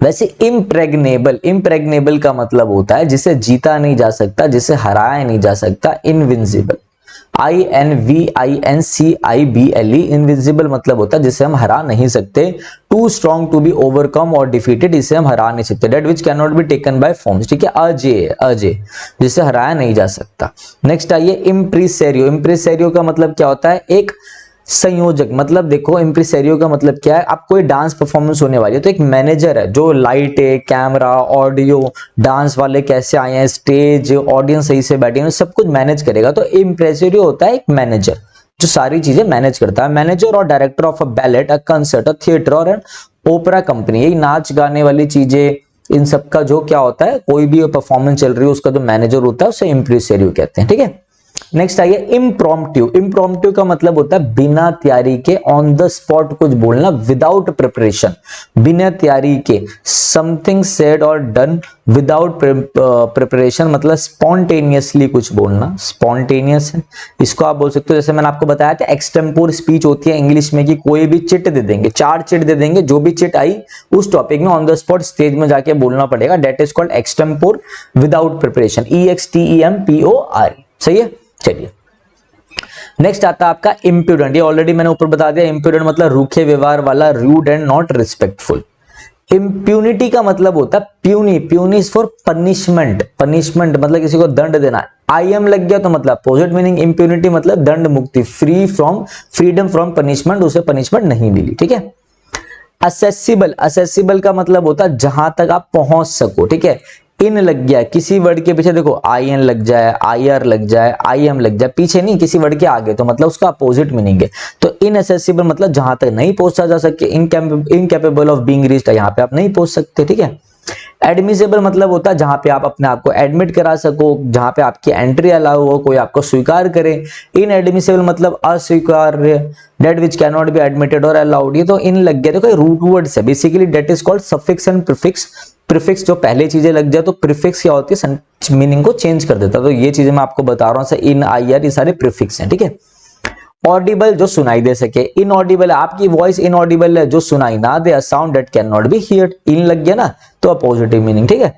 वैसे impregnable, impregnable का मतलब होता है जिसे जीता नहीं जा सकता, जिसे हराया नहीं जा सकता। इनविंसिबल, INVINCIBLE, इनविंसिबल मतलब होता है जिसे हम हरा नहीं सकते। Too strong to be overcome और डिफीटेड, इसे हम हरा नहीं सकते। That which can not be taken by forms, ठीक है, अजेय, अजेय जिसे हराया नहीं जा सकता। नेक्स्ट आइए इम्प्रीसेरियो। इम्प्रीसेरियो का मतलब क्या होता है? एक संयोजक। मतलब देखो इम्प्रीसेरियो का मतलब क्या है, आप कोई डांस परफॉर्मेंस होने वाली है तो एक मैनेजर है जो लाइट है, कैमरा, ऑडियो, डांस वाले कैसे आए हैं, स्टेज, ऑडियंस सही से बैठी है, सब कुछ मैनेज करेगा। तो इम्प्रेसेरियो होता है एक मैनेजर जो सारी चीजें मैनेज करता है। मैनेजर और director of a ballot, a concert, a theatre और एन ओपेरा कंपनी, यही नाच गाने वाली चीजें, इन सब का जो क्या होता है, कोई भी परफॉर्मेंस चल रही है उसका जो मैनेजर होता है उसे इम्प्रेसेरियो कहते हैं, ठीक है। नेक्स्ट आइए इम्प्रॉम्प्टू। इम्प्रॉम्प्टू का मतलब होता है बिना तैयारी के, ऑन द स्पॉट कुछ बोलना, विदाउट प्रिपरेशन, बिना तैयारी के। समथिंग सेड और डन विदाउट प्रिपरेशन, मतलब स्पॉन्टेनियसली कुछ बोलना, स्पॉन्टेनियस है। इसको आप बोल सकते हो, जैसे मैंने आपको बताया था एक्सटेम्पोर स्पीच होती है इंग्लिश में, कि कोई भी चिट दे देंगे, 4 चिट दे देंगे, जो भी चिट आई उस टॉपिक में ऑन द स्पॉट स्टेज में जाके बोलना पड़ेगा। That is called extempore without preparation, EXTEMPORE, सही है। चलिए नेक्स्ट आता है आपका इम्प्यूडेंट। ये ऑलरेडी मैंने ऊपर बता दिया, इम्प्यूडेंट मतलब रूखे व्यवहार वाला, rude and not respectful. Impunity का मतलब होता है puni, puni is for punishment, punishment मतलब किसी को दंड देना। IM लग गया तो मतलब अपोजिट मीनिंग, इम्प्यूनिटी मतलब दंड मुक्ति, free from, freedom from punishment, उसे पनिशमेंट नहीं मिली, ठीक है। असेसिबल, असेसिबल का मतलब होता है जहां तक आप पहुंच सको, ठीक है। इन लग गया किसी वर्ड के पीछे, देखो IN लग जाए, IR लग जाए, IM लग जाए, पीछे नहीं किसी वर्ड के आगे, तो मतलब उसका अपोजिट मीनिंग है। तो इनएसेसिबल मतलब जहां तक नहीं पहुंचा जा सके, इनकैपेबल ऑफ बीइंग रीच्ड, यहां पे आप नहीं पहुंच सकते, ठीक है। एडमिसेबल मतलब होता है जहां पे आप अपने आप को एडमिट करा सको, जहां पे आपकी एंट्री अलाउ हो, कोई आपको स्वीकार करे। इनएडमिसेबल मतलब अस्वीकार्य, that which can not be admitted और अलाउड, ये तो इन लग गया, देखो रूट वर्ड्स है basically. That is called suffix and prefix. Prefix जो पहले चीजें लग जाए तो प्रीफिक्स क्या होती है, मीनिंग को चेंज कर देता है। तो ये चीजें मैं आपको बता रहा हूं, इन, IR ये सारे प्रीफिक्स हैं, ठीक है। ऑडिबल जो सुनाई दे सके, इनऑडिबल आपकी वॉइस इनऑडिबल है जो सुनाई ना दे, a sound that can not be heard, इन लग गया ना तो पॉजिटिव मीनिंग, ठीक है।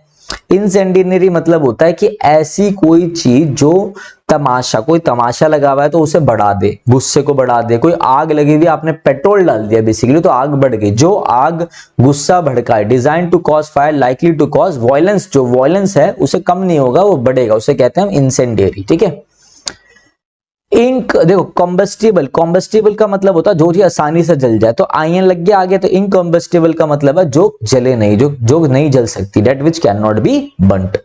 इंसेंडिनरी मतलब होता है कि ऐसी कोई चीज जो तमाशा, कोई तमाशा लगा हुआ है तो उसे बढ़ा दे, गुस्से को बढ़ा दे। कोई आग लगी हुई, आपने पेट्रोल डाल दिया बेसिकली तो आग बढ़ गई, जो आग गुस्सा भड़काए। Design to cause fire, likely to cause violence, जो वायलेंस है उसे कम नहीं होगा वो बढ़ेगा, उसे कहते हैं हम इंसेंडियरी, ठीक है। इंक देखो कॉम्बस्टिबल, कॉम्बस्टिबल का मतलब होता है जो चीज आसानी से जल जाए, तो IN लग गया आगे, तो इनकॉम्बस्टिबल का मतलब है जो जले नहीं, जो नहीं जल सकती, that which can not be burnt.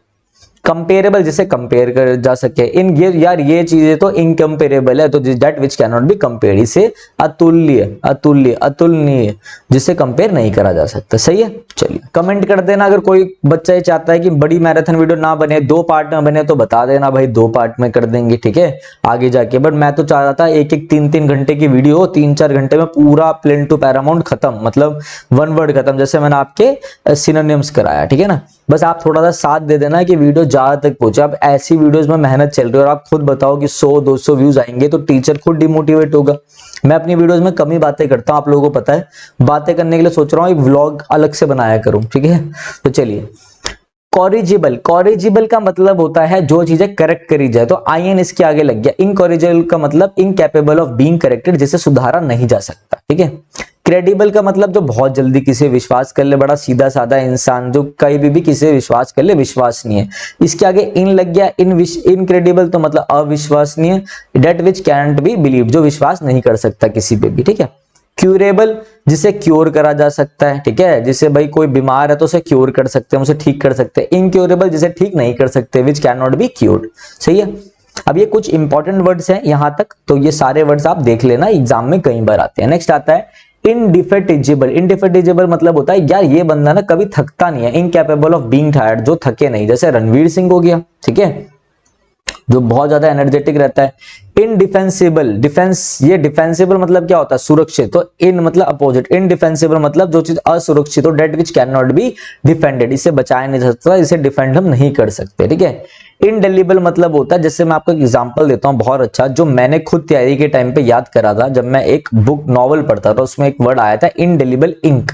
Comparable जिसे कंपेयर कर जा सके, इन ये यार ये चीजें तो इनकंपेरेबल है, तो that which can not be compared, इसे अतुल्य, अतुल्य, अतुलनीय, जिसे कंपेयर नहीं करा जा सकता, सही है। चलिए कमेंट कर देना अगर कोई बच्चा ये चाहता है कि बड़ी मैराथन वीडियो ना बने, 2 पार्ट में बने, तो बता देना भाई, 2 पार्ट में कर देंगे, ठीक है आगे जाके। बट मैं तो चाह रहा था एक 3-3 घंटे की वीडियो हो, 3-4 घंटे में पूरा प्लेन टू पैरामाउंट खत्म, मतलब 1 वर्ड खत्म, जैसे मैंने आपके सिनोनिम्स कराया, ठीक है ना। बस आप थोड़ा सा साथ दे देना कि वीडियो ज्यादा तक पहुंचे। अब ऐसी वीडियोस में मेहनत चल रही है और आप खुद बताओ कि 100-200 व्यूज आएंगे तो टीचर खुद डिमोटिवेट होगा। मैं अपनी वीडियोस में कम ही बातें करता हूं, आप लोगों को पता है, बातें करने के लिए सोच रहा हूं एक व्लॉग अलग से बनाया करूं, ठीक है। तो चलिए कॉरिजिबल, कॉरिजिबल का मतलब होता है जो चीजें करेक्ट करी जाए, तो IN इसके आगे लग गया। इनकॉरिजिबल का मतलब इनकैपेबल ऑफ बीइंग करेक्टेड, जिसे सुधारा नहीं जा सकता, ठीक है। क्रेडिबल का मतलब जो बहुत जल्दी किसी विश्वास कर ले, बड़ा सीधा साधा इंसान जो कहीं भी किसी विश्वास कर ले, विश्वसनीय है। इसके आगे इन लग गया, इनक्रेडिबल तो मतलब अविश्वसनीय, that which cannot be believe, जो विश्वास नहीं कर सकता किसी पे भी, ठीक है। क्यूरेबल जिसे क्योर करा जा सकता है, ठीक है, जिसे भाई कोई बीमार है तो उसे क्योर कर सकते हैं, उसे ठीक कर सकते हैं। इनक्योरेबल जिसे ठीक नहीं कर सकते, विच कैन नॉट बी क्योर्ड, सही है। अब ये कुछ इंपॉर्टेंट वर्ड्स हैं यहां तक, तो ये सारे वर्ड्स आप देख लेना, एग्जाम में कई बार आते हैं। नेक्स्ट आता है इनडिफेटिजेबल। इनडिफेटिजेबल मतलब होता है यार ये बंदा ना कभी थकता नहीं है, इनकैपेबल ऑफ बीइंग टायर्ड, जो थके नहीं, जैसे रणवीर सिंह हो गया, ठीक है, जो बहुत ज्यादा एनर्जेटिक रहता है। इनडिफेंसिबल, डिफेंस, ये डिफेंसिबल मतलब क्या होता है, सुरक्षित, तो इन मतलब अपोजिट, इनडिफेंसिबल मतलब जो चीज असुरक्षित हो, that which can not be defended, इसे बचाया नहीं जा सकता, इसे डिफेंड हम नहीं कर सकते, ठीक है। इनडेलिबल मतलब होता है, जैसे मैं आपको एग्जांपल देता हूं बहुत अच्छा, जो मैंने खुद तैयारी के टाइम पे याद करा था, जब मैं एक बुक नॉवल पढ़ता था उसमें एक वर्ड आया था इनडेलिबल इंक,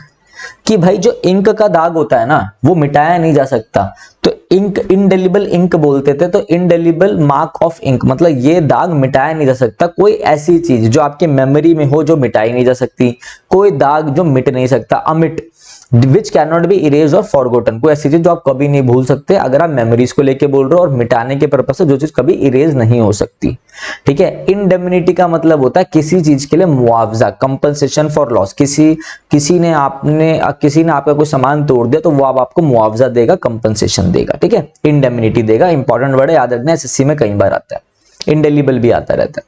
कि भाई जो इंक का दाग होता है ना वो मिटाया नहीं जा सकता, तो इंक इंडेलिबल इंक बोलते थे, तो इंडेलिबल मार्क ऑफ इंक मतलब ये दाग मिटाया नहीं जा सकता। कोई ऐसी चीज जो आपके मेमोरी में हो जो मिटाई नहीं जा सकती, कोई दाग जो मिट नहीं सकता, अमिट विच कैन नॉट बी इरेज और फॉरगोटन, कोई ऐसी चीज जो आप कभी नहीं भूल सकते अगर आप मेमोरीज को लेके बोल रहे हो, और मिटाने के पर्पज से जो चीज कभी इरेज नहीं हो सकती। ठीक है। इंडेमनिटी का मतलब होता है किसी चीज के लिए मुआवजा, कंपनसेशन फॉर लॉस, किसी ने आपका कोई सामान तोड़ दिया तो वो आपको मुआवजा देगा, कंपनसेशन देगा। ठीक है, इंडेमनिटी देगा। इंपॉर्टेंट वर्ड है, याद रखना, एसएससी में कई बार आता है। इंडेलिबल भी आता रहता है।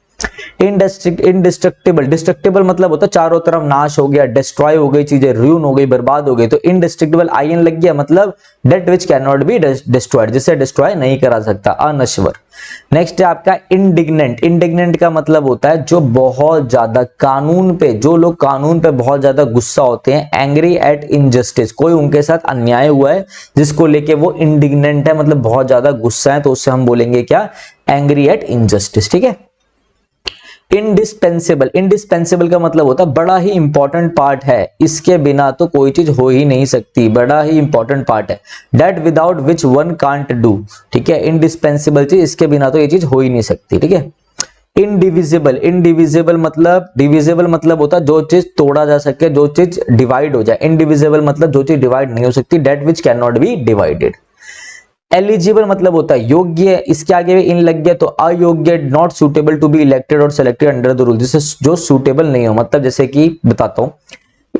इंडिस्ट्रक्टिबल, डिस्ट्रक्टिबल मतलब होता है चारों तरफ नाश हो गया, डिस्ट्रॉय हो गई चीजें, रूइन हो गई, बर्बाद हो गई, तो इंडिस्ट्रक्टिबल आईएन लग गया मतलब that which can not be destroyed, जिसे डिस्ट्रॉय नहीं करा सकता, अनश्वर। नेक्स्ट है आपका इंडिग्नेंट। इंडिग्नेंट का मतलब होता है जो बहुत ज्यादा कानून पे, जो लोग कानून पे बहुत ज्यादा गुस्सा होते हैं, एंग्री एट इनजस्टिस, कोई उनके साथ अन्याय हुआ है जिसको लेके वो इंडिग्नेंट है, मतलब बहुत ज्यादा गुस्सा है, तो उससे हम बोलेंगे क्या, एंग्री एट इनजस्टिस। ठीक है। इंडिस्पेंसेबल, इंडिस्पेंसेबल का मतलब होता है बड़ा ही इंपॉर्टेंट पार्ट है, इसके बिना तो कोई चीज हो ही नहीं सकती, बड़ा ही इंपॉर्टेंट पार्ट है, that without which one can't do. ठीक है, इंडिस्पेंसेबल चीज, इसके बिना तो ये चीज हो ही नहीं सकती। ठीक है। इनडिविजिबल, इनडिविजिबल मतलब, डिविजिबल मतलब होता है जो चीज तोड़ा जा सके, जो चीज डिवाइड हो जाए। इनडिविजिबल मतलब जो चीज डिवाइड नहीं हो सकती, that which can not B divided. Eligible मतलब होता है योग्य, इसके आगे भी इन लग गया तो अयोग्य, not suitable to be elected और सिलेक्टेड अंडर द रूल, जिससे जो सुटेबल नहीं हो, मतलब जैसे कि बताता हूँ,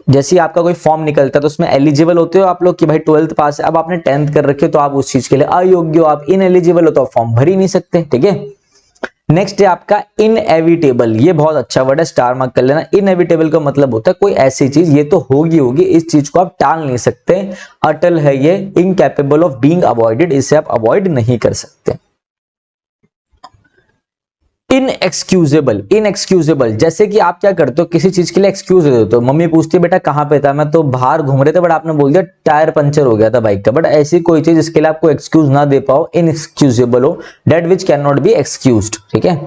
जैसे आपका कोई फॉर्म निकलता है तो उसमें एलिजिबल होते हो आप लोग कि भाई 12th पास है, अब आपने 10th कर रखे हो तो आप उस चीज के लिए अयोग्य हो, आप इनएलिजिबल हो तो आप फॉर्म भर ही नहीं सकते। ठीक है। नेक्स्ट है आपका इनएविटेबल, ये बहुत अच्छा वर्ड है, स्टार मार्क कर लेना। इनएविटेबल का मतलब होता है कोई ऐसी चीज, ये तो होगी होगी, इस चीज को आप टाल नहीं सकते, अटल है ये, इनकैपेबल ऑफ बीइंग अवॉइडेड, इसे आप अवॉइड नहीं कर सकते। इनएक्सक्यूजेबल, इनएक्सक्यूजेबल जैसे कि आप क्या करते हो, किसी चीज के लिए एक्सक्यूज दे देते हो, मम्मी पूछती है बेटा कहां पे था, मैं तो बाहर घूम रहे थे, बट आपने बोल दिया टायर पंचर हो गया था बाइक का, बट ऐसी कोई चीज इसके लिए आपको एक्सक्यूज ना दे पाओ, इनएक्सक्यूजेबल हो, that which can not B excused. ठीक है।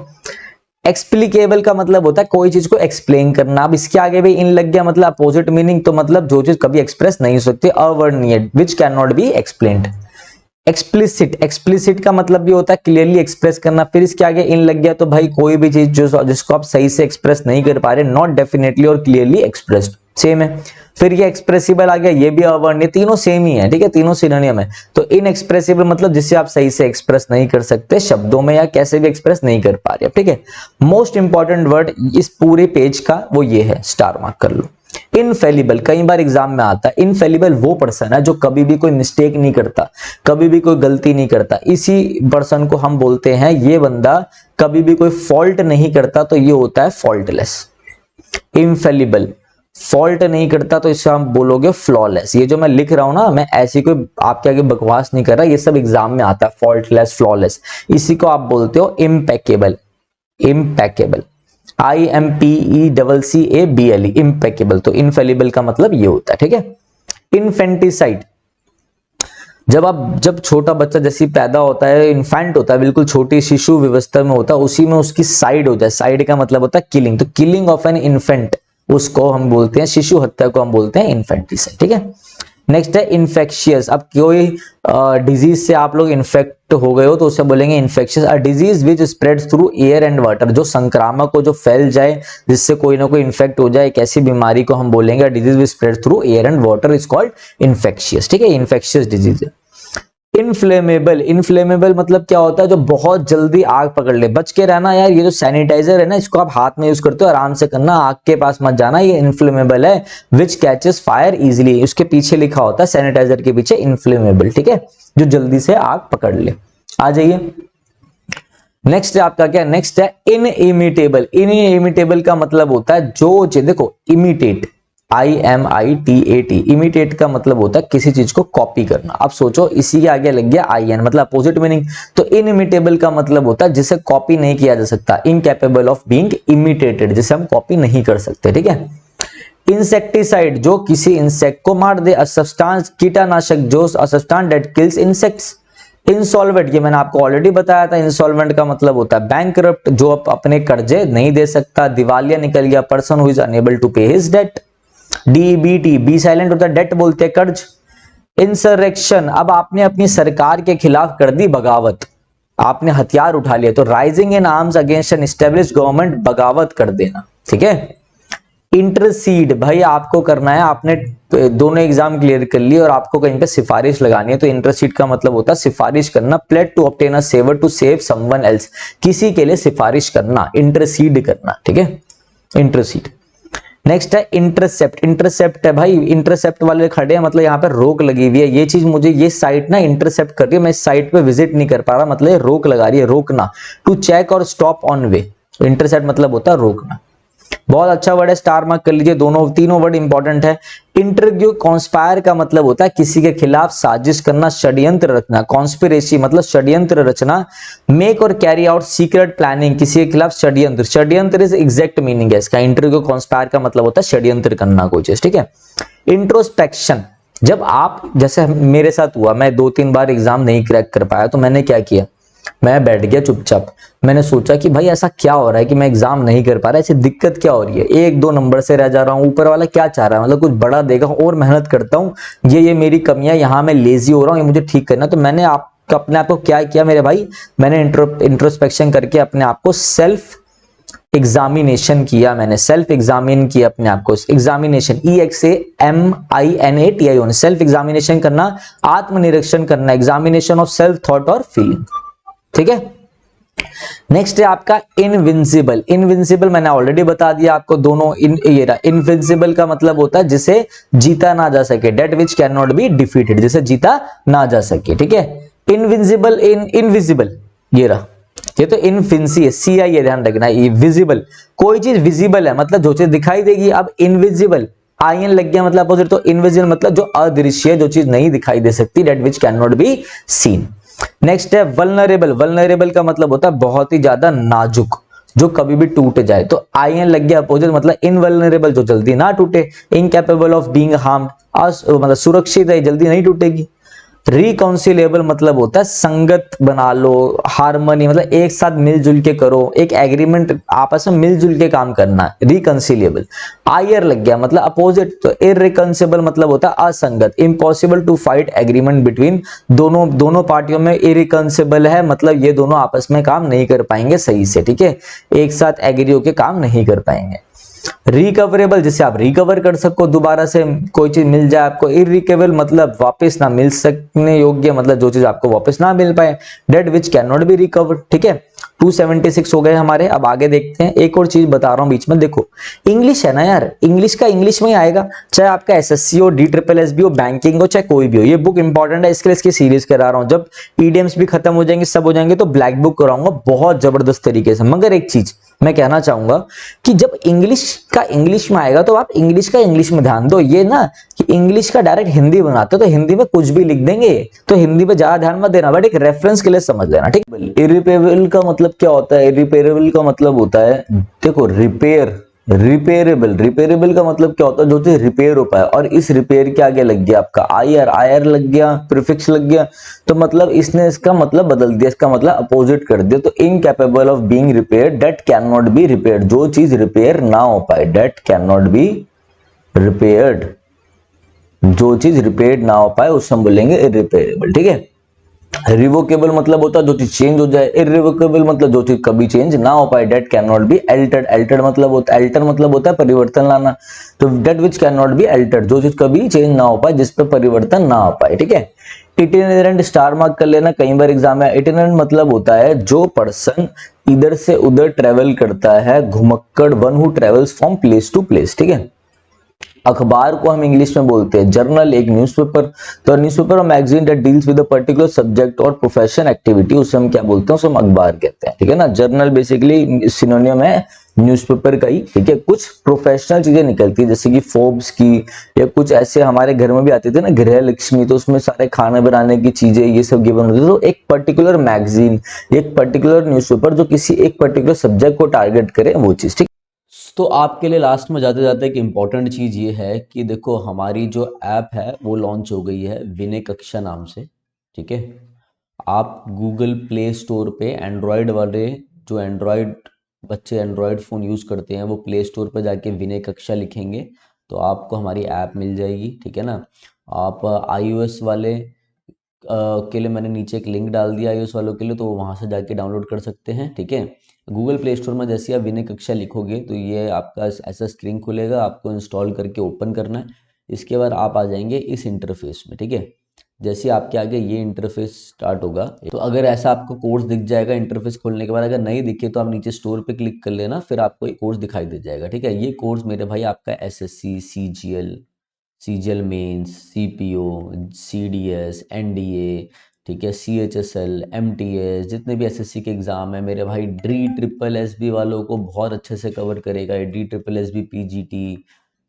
एक्सप्लिकेबल का मतलब होता है कोई चीज को एक्सप्लेन करना, अब इसके आगे भी इन लग गया मतलब अपोजिट मीनिंग, तो मतलब जो चीज कभी एक्सप्रेस नहीं हो सकती, अवर्णनीय, विच can not be explained. Explicit, explicit का मतलब भी होता है क्लियरली एक्सप्रेस करना, फिर इसके आगे इन लग गया तो भाई कोई भी चीज जो जिसको आप सही से एक्सप्रेस नहीं कर पा रहे, नॉट डेफिनेटली और क्लियरली एक्सप्रेस्ड, सेम है। फिर ये एक्सप्रेसिबल आ गया, ये भी अवर्णनीय, तीनों सेम ही है। ठीक है, तीनों सिनोनिम है। तो इनएक्सप्रेसिबल मतलब जिसे आप सही से एक्सप्रेस नहीं कर सकते शब्दों में, या कैसे भी एक्सप्रेस नहीं कर पा रहे। ठीक है। मोस्ट इंपॉर्टेंट वर्ड इस पूरे पेज का वो ये है, स्टार मार्क कर लो। इनफेलिबल, कई बार एग्जाम में आता है, इनफेलिबल वो पर्सन है जो कभी भी कोई मिस्टेक नहीं करता, कभी भी कोई गलती नहीं करता, इसी पर्सन को हम बोलते हैं ये बंदा कभी भी कोई फॉल्ट नहीं करता, तो ये होता है फॉल्टलेस। इनफेलिबल, फॉल्ट नहीं करता तो इसे हम बोलोगे फ्लॉलेस। ये जो मैं लिख रहा हूं ना, मैं ऐसी कोई आपके आगे बकवास नहीं कर रहा, ये सब एग्जाम में आता है, फॉल्टलेस, फ्लॉलेस, इसी को आप बोलते हो इम्पेकेबल। Impeccable, IMPECCABLE, impeccable. तो इनफेलिबल का मतलब ये होता है। ठीक है। इन्फेंटिसाइड, जब छोटा बच्चा जैसे पैदा होता है, इन्फेंट होता है, बिल्कुल छोटी शिशु व्यवस्था में होता है, उसी में उसकी साइड हो जाए, साइड का मतलब होता है किलिंग, तो किलिंग ऑफ एन इन्फेंट उसको हम बोलते हैं, शिशु हत्या को हम बोलते हैं इन्फेंटिसाइड। ठीक है। नेक्स्ट है इन्फेक्शियस, अब कोई डिजीज से आप लोग इन्फेक्ट हो गए हो तो उसे बोलेंगे infectious, a disease which spreads through air and water, जो संक्रामक हो, जो फैल जाए, जिससे कोई ना कोई इन्फेक्ट हो जाए, एक ऐसी बीमारी को हम बोलेंगे disease which spreads through air and water is called infectious. ठीक है, इन्फेक्शियस डिजीज है। इनफ्लेमेबल, इनफ्लेमेबल मतलब क्या होता है, जो बहुत जल्दी आग पकड़ ले, बच के रहना यार, ये जो सैनिटाइजर है ना, इसको आप हाथ में यूज करते हो, आराम से करना, आग के पास मत जाना, ये इनफ्लेमेबल है। विच कैचेस फायर इजिली, उसके पीछे लिखा होता है सैनिटाइजर के पीछे इनफ्लेमेबल। ठीक है, जो जल्दी से आग पकड़ ले। आ जाइए, नेक्स्ट है आपका क्या, नेक्स्ट है इनइमिटेबल। इनइमिटेबल का मतलब होता है जो चीज, देखो इमिटेट, IMITAT, इमिटेट का मतलब होता है किसी चीज को कॉपी करना। अब सोचो इसी के आगे लग गया IN मतलब अपोजिट मीनिंग, तो इनइमिटेबल का मतलब होता है जिसे कॉपी नहीं किया जा सकता, इनकैपेबल ऑफ बीइंग इमिटेटेड, जिसे हम कॉपी नहीं कर सकते। ठीक है। इंसेक्टिसाइड, जो किसी इंसेक्ट को मार दे, अ सब्सटेंस, कीटनाशक, जो a substance that kills insects. Insolvent, ये मैंने आपको ऑलरेडी बताया था, इंसॉल्वेंट का मतलब होता है बैंकरप्ट, जो अपने कर्जे नहीं दे सकता, दिवालिया निकल गया, person who is unable to pay his debt. DBT, B silent होता है, डेट बोलते हैं कर्ज। इंसरेक्शन, अब आपने अपनी सरकार के खिलाफ कर दी बगावत, आपने हथियार उठा लिए, तो rising in arms against an established government, बगावत कर देना, ठीक है। इंटरसीड, भाई आपको करना है, आपने दोनों एग्जाम क्लियर कर लिए और आपको कहीं पे सिफारिश लगानी है, तो इंटरसीड का मतलब होता है सिफारिश करना, plead to obtain a saver to save someone else, किसी के लिए सिफारिश करना, इंटरसीड करना, ठीक है, इंटरसीड। नेक्स्ट है इंटरसेप्ट, इंटरसेप्ट है भाई, इंटरसेप्ट वाले खड़े हैं मतलब यहाँ पे रोक लगी हुई है, ये चीज मुझे ये साइट ना इंटरसेप्ट कर रही है, मैं इस साइट पे विजिट नहीं कर पा रहा, मतलब ये रोक लगा रही है, रोकना, टू चेक और स्टॉप ऑन वे, इंटरसेप्ट मतलब होता है रोकना। बहुत अच्छा वर्ड है, स्टार मार्क कर लीजिए, दोनों तीनों वर्ड इंपॉर्टेंट है। इंटरव्यू, कॉन्स्पायर का मतलब होता है किसी के खिलाफ साजिश करना, षड्यंत्र रचना, कॉन्स्पिरेसी मतलब षड्यंत्र रचना, मेक और कैरी आउट सीक्रेट प्लानिंग, किसी के खिलाफ षड्यंत्र, षड्यंत्र इज एग्जैक्ट मीनिंग है इसका, इंटरव्यू कॉन्स्पायर का मतलब होता है षड्यंत्र करना कोई चीज, ठीक है। इंट्रोस्पेक्शन, जब आप जैसे मेरे साथ हुआ, मैं 2-3 बार एग्जाम नहीं क्रैक कर पाया, तो मैंने क्या किया, मैं बैठ गया चुपचाप, मैंने सोचा कि भाई ऐसा क्या हो रहा है कि मैं एग्जाम नहीं कर पा रहा, ऐसी दिक्कत क्या हो रही है, 1-2 नंबर से रह जा रहा हूँ, ऊपर वाला क्या चाह रहा है, मतलब कुछ बड़ा देगा और मेहनत करता हूँ, ये मेरी कमियां, यहाँ मैं लेजी हो रहा हूँ, ये मुझे ठीक करना। तो मैंने अपने आप को क्या किया मेरे भाई, मैंने इंट्रोस्पेक्शन करके अपने आप को सेल्फ एग्जामिनेशन किया, मैंने सेल्फ एग्जामिन किया अपने आप को, एग्जामिनेशन EXAMINATION, सेल्फ एग्जामिनेशन करना, आत्मनिरीक्षण करना, एग्जामिनेशन ऑफ सेल्फ थॉट और फीलिंग, ठीक है। नेक्स्ट है आपका इनविंसिबल, इनविंसिबल मैंने ऑलरेडी बता दिया आपको, दोनों ये रहा, इनविंसिबल का मतलब होता है जिसे जीता ना जा सके, that which can not be defeated, जिसे जीता ना जा सके, ठीक है। इनविंसिबल, इनविजिबल, ये रहा, ये तो इनफिंसी है, CI ये ध्यान रखना, ये विजिबल, कोई चीज विजिबल है मतलब जो चीज दिखाई देगी, अब इनविजिबल IN लग गया मतलब अपोजिट, तो इनविजिबल मतलब जो अदृश्य, जो चीज नहीं दिखाई दे सकती, that which can not be seen. Next है वल्नरेबल, वल्नरेबल का मतलब होता है बहुत ही ज्यादा नाजुक, जो कभी भी टूट जाए, तो IN लग गया अपोजिट, मतलब इनवल्नरेबल जो जल्दी ना टूटे, इनकैपेबल ऑफ बीइंग हार्म्ड, मतलब सुरक्षित है, जल्दी नहीं टूटेगी। रिकाउंसिलेबल मतलब होता है संगत बना लो, हार्मनी मतलब एक साथ मिलजुल के करो, एक एग्रीमेंट आपस में मिलजुल के काम करना, रिकंसिलेबल। आयर लग गया मतलब अपोजिट, तो इररिकंसिबल मतलब होता है असंगत, impossible to fight agreement between, दोनों पार्टियों में इररिकंसिबल है, मतलब ये दोनों आपस में काम नहीं कर पाएंगे सही से, ठीक है, एक साथ एग्री होके काम नहीं कर पाएंगे। रिकवरेबल, जिसे आप रिकवर कर सको, दोबारा से कोई चीज मिल जाए आपको। इरिकवेबल मतलब वापस ना मिल सकने योग्य, मतलब जो चीज आपको वापस ना मिल पाए, that which can not be recovered, ठीक है। 276 हो गए हमारे। अब आगे देखते हैं, एक और चीज बता रहा हूं बीच में, देखो इंग्लिश है ना यार, इंग्लिश का इंग्लिश में ही आएगा, चाहे आपका SSC हो, DSSS भी हो, बैंकिंग हो, चाहे कोई भी हो, ये बुक इंपॉर्टेंट है, इसके लिए इसकी सीरीज करा रहा हूं। जब ईडीएम्स भी खत्म हो जाएंगे, सब हो जाएंगे, तो ब्लैक बुक कराऊंगा बहुत जबरदस्त तरीके से। मगर एक चीज मैं कहना चाहूंगा कि जब इंग्लिश का इंग्लिश में आएगा तो आप इंग्लिश का इंग्लिश में ध्यान दो, ये ना कि इंग्लिश का डायरेक्ट हिंदी बनाते हो तो हिंदी में कुछ भी लिख देंगे, तो हिंदी पे ज्यादा ध्यान मत देना, बट एक रेफरेंस के लिए समझ लेना, ठीक है। इरिपेरेबल का मतलब क्या होता है, इरिपेरेबल का मतलब होता है, देखो रिपेयर, रिपेरेबल, रिपेरेबल का मतलब क्या होता है, जो चीज रिपेयर हो पाए, और इस रिपेयर के आगे लग गया आपका आयर, आयर लग गया, प्रीफिक्स लग गया, तो मतलब इसने इसका मतलब बदल दिया, इसका मतलब अपोजिट कर दिया, तो incapable of being repaired, that can not B repaired, जो चीज रिपेयर ना हो पाए, that can not B repaired, जो चीज रिपेयर्ड ना हो पाए उससे हम बोलेंगे इरिपेरेबल, ठीक है। रिवोकेबल मतलब होता है जो चीज चेंज हो जाए, इरिवोकेबल मतलब जो चीज कभी चेंज ना हो पाए, date can not be Altered, Altered मतलब होता है, अल्टर मतलब होता है परिवर्तन लाना, तो that which can not be altered, जो चीज कभी चेंज ना हो पाए, जिस पे परिवर्तन ना हो पाए, ठीक है। इटिनेरेंट स्टार मार्क कर लेना, कई बार एग्जाम में। इटिनेरेंट मतलब होता है जो पर्सन इधर से उधर ट्रेवल करता है, घुमक्कड़, one who travels from place to place, ठीक है। अखबार को हम इंग्लिश में बोलते हैं जर्नल, एक न्यूज़पेपर, तो न्यूज़पेपर और magazine that deals with a particular subject और प्रोफेशन एक्टिविटी, उसे हम क्या बोलते हैं, उसे हम अखबार कहते हैं, ठीक है ना। जर्नल बेसिकली सिनोनियम है न्यूज़पेपर का ही, ठीक है। कुछ प्रोफेशनल चीजें निकलती है जैसे कि फोर्ब्स की, या कुछ ऐसे हमारे घर में भी आते थे ना गृह लक्ष्मी, तो उसमें सारे खाने बनाने की चीजें ये सब गिवन होती है, तो एक पर्टिकुलर मैगजीन, एक पर्टिकुलर न्यूज़पेपर जो किसी एक पर्टिकुलर सब्जेक्ट को टारगेट करे, वो चीज, ठीक। तो आपके लिए लास्ट में जाते जाते एक इम्पॉर्टेंट चीज़ ये है कि देखो हमारी जो ऐप है वो लॉन्च हो गई है विनय कक्षा नाम से, ठीक है। आप गूगल प्ले स्टोर पे एंड्रॉयड वाले, जो एंड्रॉयड बच्चे एंड्रॉयड फ़ोन यूज़ करते हैं, वो प्ले स्टोर पे जाके विनय कक्षा लिखेंगे, तो आपको हमारी ऐप मिल जाएगी, ठीक है ना। आप iOS वाले के लिए मैंने नीचे एक लिंक डाल दिया iOS वालों के लिए, तो वहाँ से जाके डाउनलोड कर सकते हैं, ठीक है। गूगल प्ले स्टोर में जैसे आप विनय कक्षा लिखोगे तो ये आपका ऐसा स्क्रीन खुलेगा, आपको इंस्टॉल करके ओपन करना है। इसके बाद आप आ जाएंगे इस इंटरफेस में, ठीक है। जैसे आपके आगे ये इंटरफेस स्टार्ट होगा, तो अगर ऐसा आपको कोर्स दिख जाएगा इंटरफेस खोलने के बाद, अगर नहीं दिखे तो आप नीचे स्टोर पे क्लिक कर लेना, फिर आपको एक कोर्स दिखाई दे जाएगा, ठीक है। ये कोर्स मेरे भाई आपका SSC, CGL mains, CPO, CDS, NDA, ठीक है, सीएचएसएल, एमटीएस, जितने भी एसएससी के एग्ज़ाम है मेरे भाई, डी ट्रिपल एसबी वालों को बहुत अच्छे से कवर करेगा। D triple SB, PGT,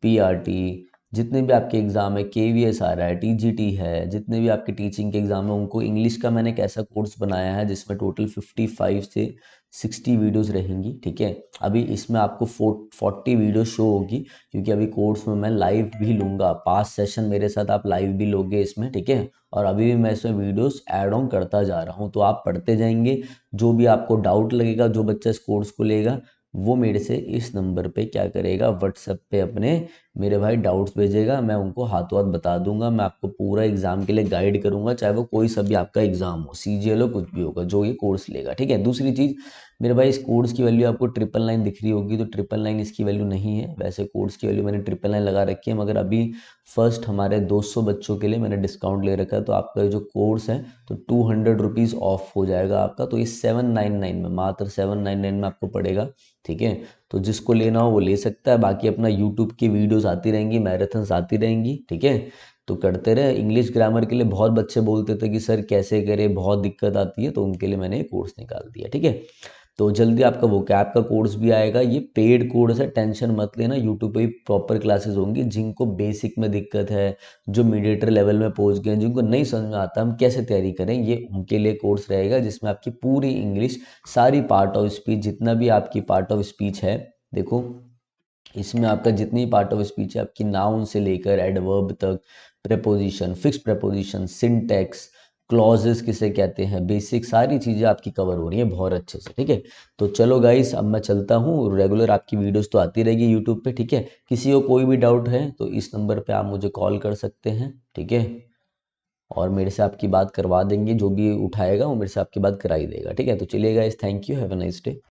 PRT, जितने भी आपके एग्ज़ाम है, केवीएस आ रहा है, टीजीटी है, जितने भी आपके टीचिंग के एग्ज़ाम है उनको इंग्लिश का मैंने एक ऐसा कोर्स बनाया है जिसमें टोटल 55 से 60 वीडियोस रहेंगी, ठीक है। अभी इसमें आपको 40 वीडियो शो होगी, क्योंकि अभी कोर्स में मैं लाइव भी लूँगा, 5 सेशन मेरे साथ आप लाइव भी लोगे इसमें, ठीक है। और अभी भी मैं इसमें वीडियोस ऐड ऑन करता जा रहा हूँ, तो आप पढ़ते जाएंगे। जो भी आपको डाउट लगेगा, जो बच्चा इस कोर्स को लेगा वो मेरे से इस नंबर पे क्या करेगा, व्हाट्सएप पे अपने मेरे भाई डाउट्स भेजेगा, मैं उनको हाथों हाथ बता दूंगा। मैं आपको पूरा एग्जाम के लिए गाइड करूंगा, चाहे वो कोई सा भी आपका एग्जाम हो, सीजीएल हो, कुछ भी होगा, जो ये कोर्स लेगा, ठीक है। दूसरी चीज़ मेरे भाई, इस कोर्स की वैल्यू आपको 999 दिख रही होगी, तो 999 इसकी वैल्यू नहीं है। वैसे कोर्स की वैल्यू मैंने 999 लगा रखी है, मगर अभी फर्स्ट हमारे 200 बच्चों के लिए मैंने डिस्काउंट ले रखा है, तो आपका जो कोर्स है तो 200 रुपीज़ ऑफ हो जाएगा आपका। तो ये 799 में, मात्र 799 में आपको पड़ेगा, ठीक है। तो जिसको लेना हो वो ले सकता है। बाकी अपना यूट्यूब की वीडियोस आती रहेंगी, मैराथन्स आती रहेंगी, ठीक है। तो करते रहे। इंग्लिश ग्रामर के लिए बहुत बच्चे बोलते थे कि सर कैसे करें, बहुत दिक्कत आती है, तो उनके लिए मैंने कोर्स निकाल दिया, ठीक है। तो जल्दी आपका वोकैब का कोर्स भी आएगा। ये पेड कोर्स है, टेंशन मत लेना। यूट्यूब पे भी प्रॉपर क्लासेस होंगी। जिनको बेसिक में दिक्कत है, जो मीडिएटर लेवल में पहुंच गए हैं, जिनको नहीं समझ में आता हम कैसे तैयारी करें, ये उनके लिए कोर्स रहेगा, जिसमें आपकी पूरी इंग्लिश, सारी पार्ट ऑफ स्पीच, जितना भी आपकी पार्ट ऑफ स्पीच है, देखो इसमें आपका जितनी पार्ट ऑफ स्पीच है, आपकी नाउन से लेकर एडवर्ब तक, preposition, fix preposition, syntax, clauses किसे कहते हैं, बेसिक सारी चीज़ें आपकी कवर हो रही हैं बहुत अच्छे से, ठीक है। तो चलो गाइस, अब मैं चलता हूँ। रेगुलर आपकी वीडियोस तो आती रहेगी यूट्यूब पे, ठीक है। किसी को कोई भी डाउट है तो इस नंबर पे आप मुझे कॉल कर सकते हैं, ठीक है। और मेरे से आपकी बात करवा देंगे, जो भी उठाएगा वो मेरे से आपकी बात कराई देगा, ठीक है। तो चलिए guys, thank you, have a nice day.